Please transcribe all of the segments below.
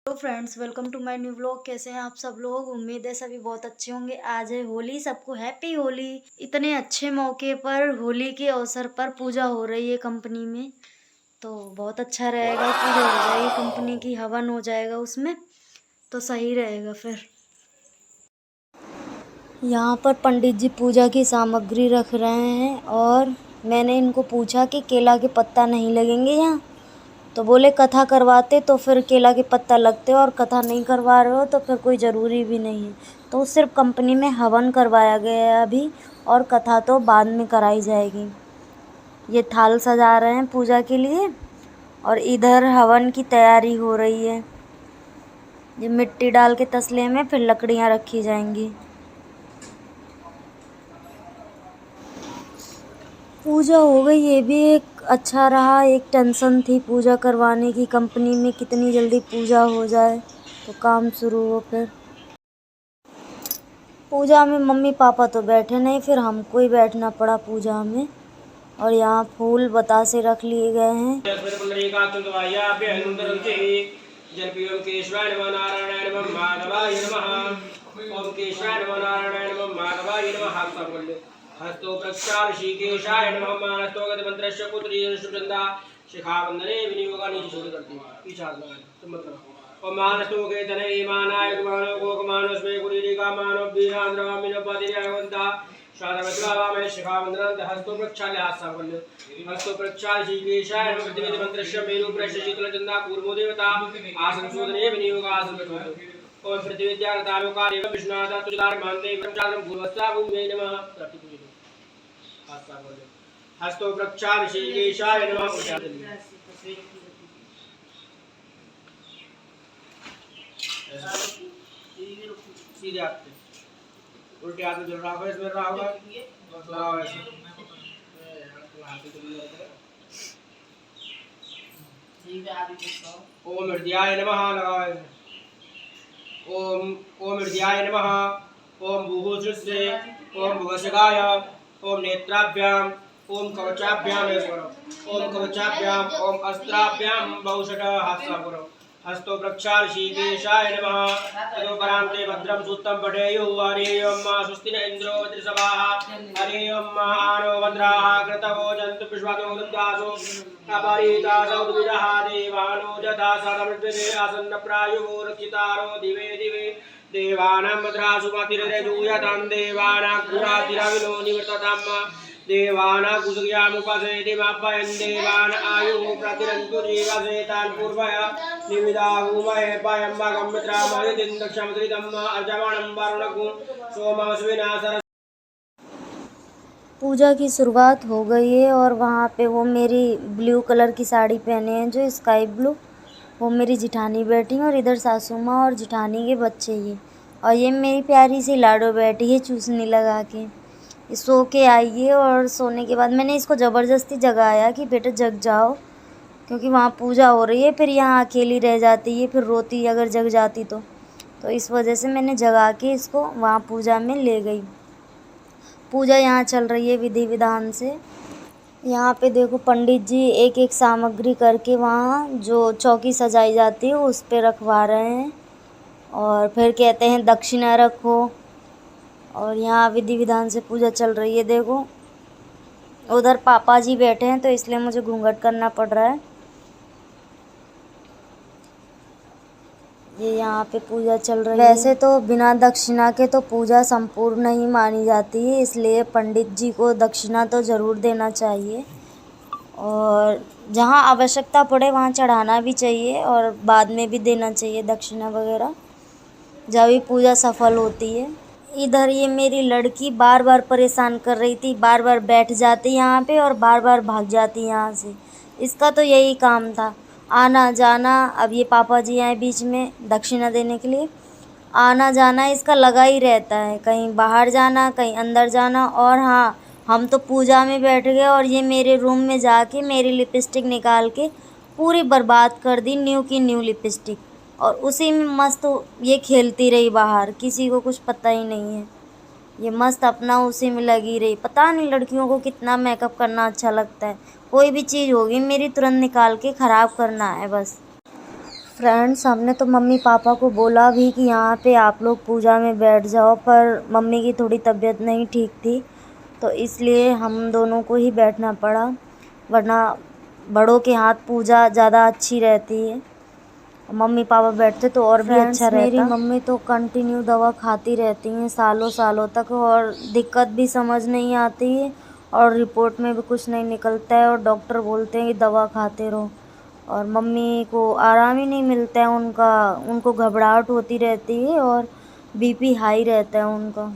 Hello friends, welcome to my new vlog. कैसे हैं आप सब लोग? उम्मीद है सभी बहुत अच्छे होंगे। आज है होली, सबको हैप्पी होली। इतने अच्छे मौके पर होली के अवसर पर पूजा हो रही है कंपनी में, तो बहुत अच्छा रहेगा। पूजा हो जाएगी कंपनी की, हवन हो जाएगा उसमें, तो सही रहेगा। फिर यहाँ पर पंडित जी पूजा की सामग्री रख रहे हैं और मैंने इनको पूछा कि केला के पत्ता नहीं लगेंगे यहाँ, तो बोले कथा करवाते तो फिर केला के पत्ता लगते, और कथा नहीं करवा रहे हो तो फिर कोई ज़रूरी भी नहीं है। तो सिर्फ कंपनी में हवन करवाया गया है अभी, और कथा तो बाद में कराई जाएगी। ये थाल सजा रहे हैं पूजा के लिए, और इधर हवन की तैयारी हो रही है। ये मिट्टी डाल के तसले में फिर लकड़ियाँ रखी जाएंगी। पूजा हो गई, ये भी एक अच्छा रहा। एक टेंशन थी पूजा करवाने की, कंपनी में कितनी जल्दी पूजा हो जाए तो काम शुरू हो। फिर पूजा में मम्मी पापा तो बैठे नहीं, फिर हमको ही बैठना पड़ा पूजा में। और यहाँ फूल बतासे रख लिए गए हैं। हस्तो प्रक्षाल ऋषिकेशाय नमः मानस्तो गतमंत्रस्य पुत्री सुवृंदा शिखावंदने विनियोगा नीचे छोड़ करती है पीछे हाथ लगाए तो मतलब ओम मानस्तो के तने मानाय गुमानो गोकमानस्मे गुरीरिका मानो बीरांद्रवामिनो पतिर्यावंता शादवत्वावा में शिखावंदनं हस्तो प्रक्षाल हाथ सावल्य हस्तो प्रक्षाल ऋषिकेशाय नमः पृथ्वी मंत्रस्य मेरु प्रश्य शीतल चंदा पूर्वो देवता आसन शोधने विनियोगा आसन प्रचोदो ओम पृथ्वी विद्यारतारोकार एवं विष्णुनाथ तुलार मानते ब्रह्मचारम भूर्वस्वा भूमे नमः हस्तो प्रक्षाल ऋषिकेशाय नमः सीधे हाथ पे उल्टे हाथ में जल रहा होगा, इसमें रहा होगा ओम हृदयाय नमः लगाओ। ओम हृदयाय नमः। ओम भूभुसुष्टे ओम भुवसगाय ओम नेत्राभ्याम ओम कवचाभ्याम ओम कवचाभ्याम ओम अस्त्राभ्याम बहुशत हाथ करो। हस्तो प्रक्षाल ऋषिकेशाय नमः। तदोपरान्ते भद्रं सूक्तं पठेयुः। हरि ओम स्वस्ति न इन्द्रो वज्रसभाः। हरि ओम आनो भद्राः कृतवो जन्तु पुष्पादो दन्तासो अपरितासो द्विजः देवानो यथा सदमृत्युते आसन्नप्रायुः रक्षितारो दिवे दिवे देवानां भद्रासु मतिरजूयतां देवानां पुरातिरविनो निवर्तताम् देवाना कुसुयामुपसेति मापयन् देवान आयुः प्रतिरन्तु जीवसेतान् पूर्वय निविदाहुमहे पयं भगं मित्रामयतिं दक्षमृतम् अर्जवणं वरुणकुं सोमस्विना सर। पूजा की शुरुआत हो गई है, और वहाँ पे वो मेरी ब्लू कलर की साड़ी पहने हैं, जो स्काई ब्लू, वो मेरी जिठानी बैठी हैं, और इधर सासू माँ और जिठानी के बच्चे ये, और ये मेरी प्यारी सी लाडो बैठी है चूसने लगा के। सो के आई है, और सोने के बाद मैंने इसको ज़बरदस्ती जगाया कि बेटा जग जाओ, क्योंकि वहाँ पूजा हो रही है, फिर यहाँ अकेली रह जाती है, फिर रोती अगर जग जाती तो इस वजह से मैंने जगा के इसको वहाँ पूजा में ले गई। पूजा यहाँ चल रही है विधि विधान से। यहाँ पे देखो पंडित जी एक एक सामग्री करके वहाँ जो चौकी सजाई जाती है उस पे रखवा रहे हैं, और फिर कहते हैं दक्षिणा रखो। और यहाँ विधि विधान से पूजा चल रही है। देखो उधर पापा जी बैठे हैं, तो इसलिए मुझे घूंघट करना पड़ रहा है। ये यहाँ पे पूजा चल रही है। वैसे तो बिना दक्षिणा के तो पूजा संपूर्ण नहीं मानी जाती है, इसलिए पंडित जी को दक्षिणा तो ज़रूर देना चाहिए, और जहाँ आवश्यकता पड़े वहाँ चढ़ाना भी चाहिए, और बाद में भी देना चाहिए दक्षिणा वगैरह, जब भी पूजा सफल होती है। इधर ये मेरी लड़की बार बार परेशान कर रही थी, बार बार बैठ जाती यहाँ पे और बार बार भाग जाती यहाँ से। इसका तो यही काम था, आना जाना। अब ये पापा जी आए बीच में दक्षिणा देने के लिए, आना जाना इसका लगा ही रहता है, कहीं बाहर जाना कहीं अंदर जाना। और हाँ, हम तो पूजा में बैठ गए, और ये मेरे रूम में जाके मेरी लिपस्टिक निकाल के पूरी बर्बाद कर दी, न्यू की न्यू लिपस्टिक, और उसी में मस्त ये खेलती रही बाहर, किसी को कुछ पता ही नहीं है। ये मस्त अपना उसी में लगी रही। पता नहीं लड़कियों को कितना मेकअप करना अच्छा लगता है। कोई भी चीज़ होगी मेरी तुरंत निकाल के ख़राब करना है बस। फ्रेंड्स, हमने तो मम्मी पापा को बोला भी कि यहाँ पे आप लोग पूजा में बैठ जाओ, पर मम्मी की थोड़ी तबीयत नहीं ठीक थी, तो इसलिए हम दोनों को ही बैठना पड़ा, वरना बड़ों के हाथ पूजा ज़्यादा अच्छी रहती है। मम्मी पापा बैठते तो और भी अच्छा रहता। मेरी मम्मी तो कंटिन्यू दवा खाती रहती हैं सालों सालों तक, और दिक्कत भी समझ नहीं आती है, और रिपोर्ट में भी कुछ नहीं निकलता है, और डॉक्टर बोलते हैं कि दवा खाते रहो, और मम्मी को आराम ही नहीं मिलता है। उनको घबराहट होती रहती है और बीपी हाई रहता है उनका।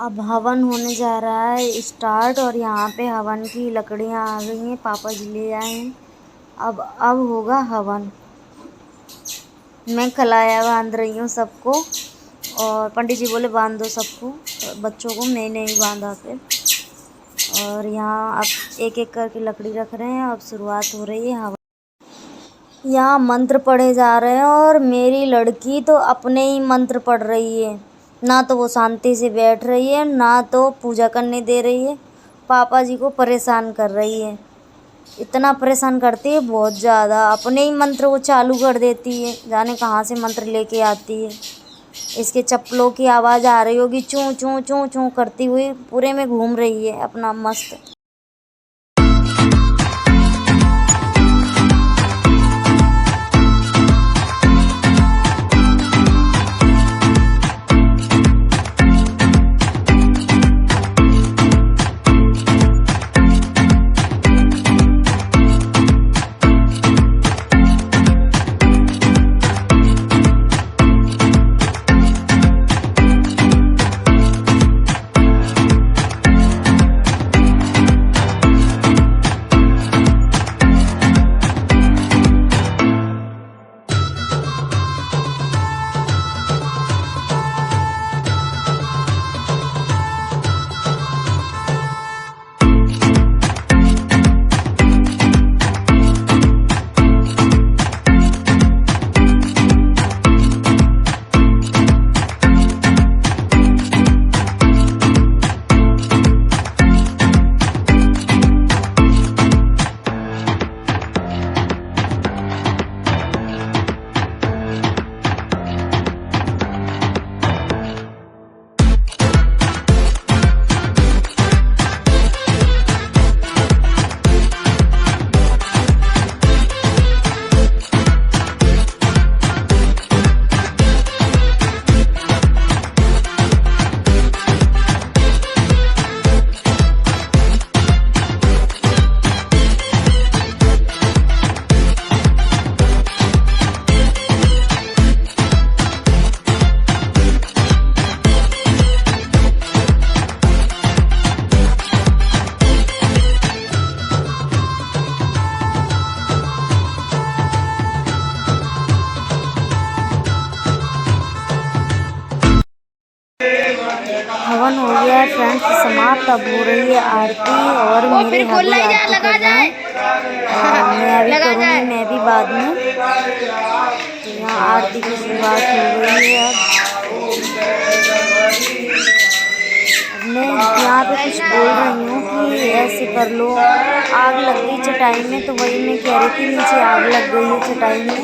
अब हवन होने जा रहा है स्टार्ट, और यहाँ पे हवन की लकड़ियाँ आ गई हैं, पापा जी ले आए हैं। अब होगा हवन। मैं कलाया बांध रही हूँ सबको, और पंडित जी बोले बांध दो सबको, तो बच्चों को मैं नहीं बांधा फिर। और यहाँ अब एक एक करके लकड़ी रख रहे हैं। अब शुरुआत हो रही है हवन। यहाँ मंत्र पढ़े जा रहे हैं, और मेरी लड़की तो अपने ही मंत्र पढ़ रही है, ना तो वो शांति से बैठ रही है, ना तो पूजा करने दे रही है। पापा जी को परेशान कर रही है, इतना परेशान करती है बहुत ज़्यादा। अपने ही मंत्र वो चालू कर देती है, जाने कहाँ से मंत्र लेके आती है। इसके चप्पलों की आवाज़ आ रही होगी, चूँ चूँ चूँ चूँ करती हुई पूरे में घूम रही है अपना मस्त। हवन हो गया है फ्रेंड्स समाप्त। अब हो रही है आरती और मेरे हबी आरती कर रहे हैं। मैं अभी करूँगी, मैं भी बाद में। तो यहाँ आरती की शुरुआत हो गई है। अब मैं यहाँ पे कुछ बोल रही हूँ कि ऐसे कर लो। आग लग गई चटाई में, तो वही मैं कह रही थी नीचे आग लग गई है चटाई में।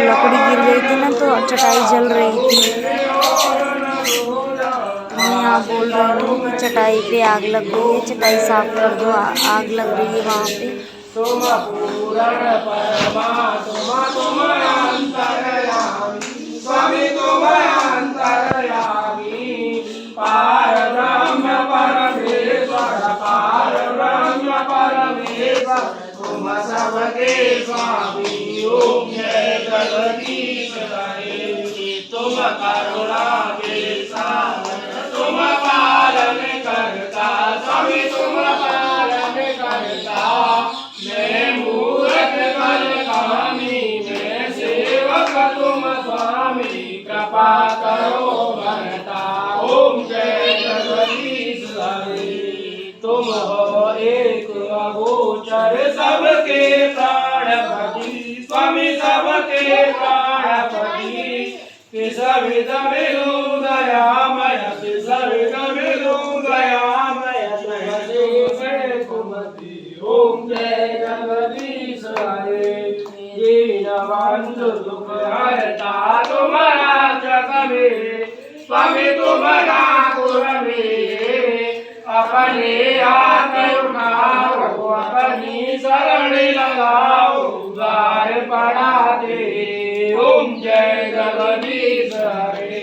लकड़ी गिर गई थी ना, तो चटाई जल रही थी। मैं यहाँ बोल रही हूँ कि चटाई पे आग लग गई है, चटाई साफ कर दो, आग लग रही है वहाँ पे। तुम करुणा के सागर, तुम पालन करता, स्वामी तुम पालन करता। मैं मूर्ख कल कामी, मैं सेवक तुम स्वामी, कृपा करो भरता। ओम जय जगदीश हरे। तुम हो एक अगोचर सबके प्राणपति, स्वामी सबके प्राणपति। किस विध मिलूं दयामय, किस विध मिलूं दयामय, जय कुमति। ओम जय जगदीश हरे। दीन बंधु दुख हरता, तुम रक्षक मेरे, स्वामी तुम ठाकुर मेरे। अपने हाथ उठाओ, अपनी शरण लगाओ, द्वार पड़ा दे। ओम जय जगदीश हरे।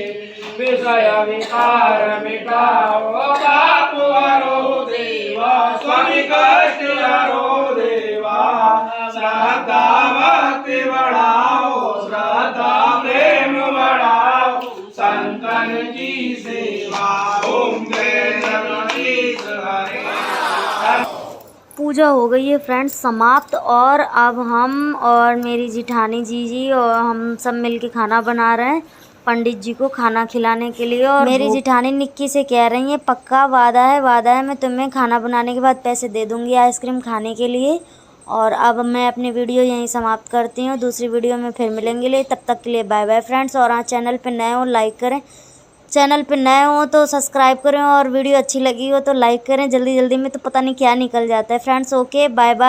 विषय विकार मिटाओ, पाप हरो देवा, स्वामी कष्ट हरो देवा। श्रद्धा भक्ति बढ़ाओ, श्रद्धा प्रेम बढ़ाओ, संतन की सेवा। ओम जय जगदीश हरे। पूजा हो गई है फ्रेंड्स समाप्त। और अब हम और मेरी जिठानी जी और हम सब मिलके खाना बना रहे हैं पंडित जी को खाना खिलाने के लिए। और मेरी जिठानी निक्की से कह रही है पक्का वादा है मैं तुम्हें खाना बनाने के बाद पैसे दे दूंगी आइसक्रीम खाने के लिए। और अब मैं अपनी वीडियो यहीं समाप्त करती हूँ, दूसरी वीडियो में फिर मिलेंगे। तब तक के लिए बाय बाय फ्रेंड्स। और हाँ, चैनल पर नए हो लाइक करें, चैनल पे नए हो तो सब्सक्राइब करें, और वीडियो अच्छी लगी हो तो लाइक करें। जल्दी जल्दी में तो पता नहीं क्या निकल जाता है फ्रेंड्स। Okay bye bye.